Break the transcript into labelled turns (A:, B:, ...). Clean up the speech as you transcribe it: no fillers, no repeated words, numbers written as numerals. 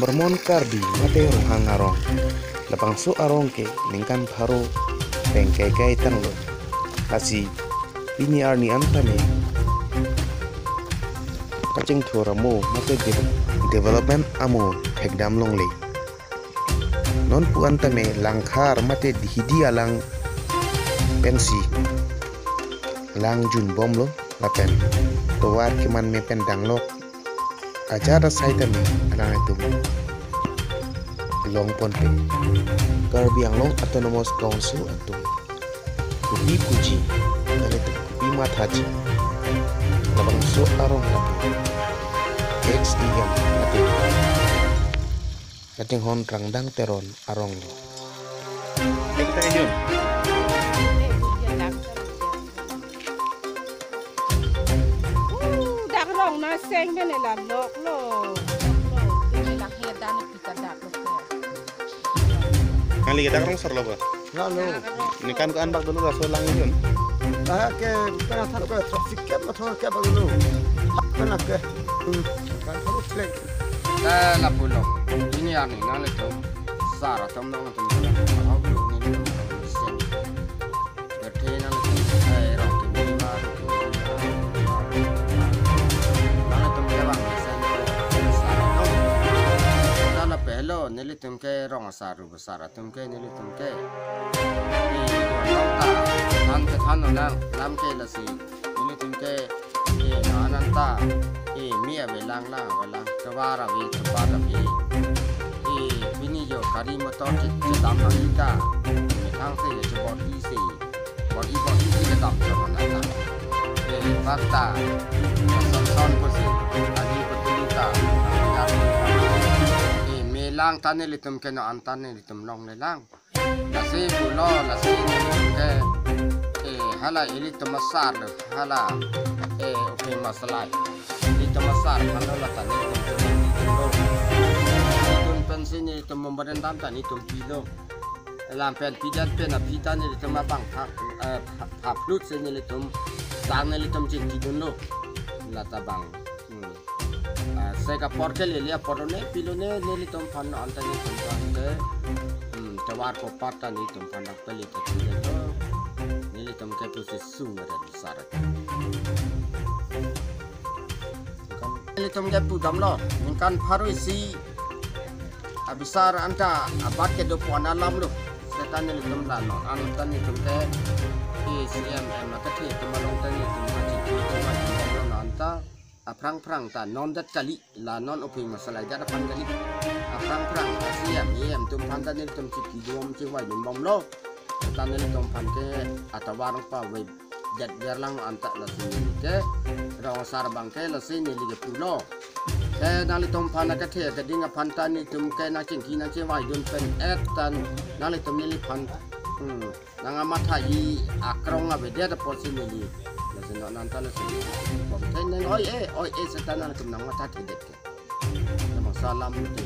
A: bermon karbi mate rohang arong lapang su arong ke ningkan pharo bengkai kai tang lo kasi bini arni antame kacing thora mo mate development amo phekdam long le non pu antame langkhar mate dihidi alang pensi lang jun bom lo lapen towar kiman me pen danglok ajar saitame alang itu long ponpe Karbi Anglong Autonomous Council atau Kubi Puji kali itu Kubi Mathaji labang so arong lapu XDM nating hon rangdang teron arong lo kita yun
B: dakrong na seng ben la lok lo ni la hedan kita dak lo
A: kali kita kerong ser lo ba
C: Lalu,
A: ini kan ko anbak dulu raso lang yun
C: ke pernah tahu ke trafik ke motor ke bagus pernah ke kan tahu plek.
D: La pulo. Ini yang ini nale tu. Sara tom nong tu. Aku belum ni sen. Berarti nale tu. Rong tu ni mar. Nale tu dia bang sen. Sara tom. Nale pelo nile tu ke rong saru besar. Tu ke nile tu ke. Nanta lam ke lasi. Nile tu ke. Nanta. Mia velang kawara vi kepada vi bini jo kari motor cetam kita metang se je body ke tam sama nata fakta son ko se ani petulita melang tane litum ke no antane litum long lelang lase pulo lase ke hala ili tomasar hala oke masalah itu besar kalau latan itu pensiun itu memerintah tani itu kilo lampian pijat pena pitan itu mapang haplut sini itu tangan itu menjadi dulu lata bang saya kapor ke lihat porone pilone nili itu pan antani itu ke tawar kopatan itu pan pelit itu nili itu ke posisi sungai besar Litum ke pudam lo, ingkan paru isi abisar anta abad ke dopuan alam lo, setan litum lano, anutan litum ke CMM nakati temalong tani litum macam itu anta aprang ta non dat kali la non oping masalah jada pan kali aprang CMM tumpan tani litum ciki dom ciwai bom lo, setan litum pan ke atawarang pa web jad jarlang anta la sini ke rawa sar bangke la sini liga pulo ke nali tom pana ka the ke dinga pantani tum ke na cingki na cewai dun pen etan nali tom nili pan nanga mata yi akrong abe dia da posi nili la sini nanta la sini bom ke nen oi setan na tum nang mata tidak ke nama salam itu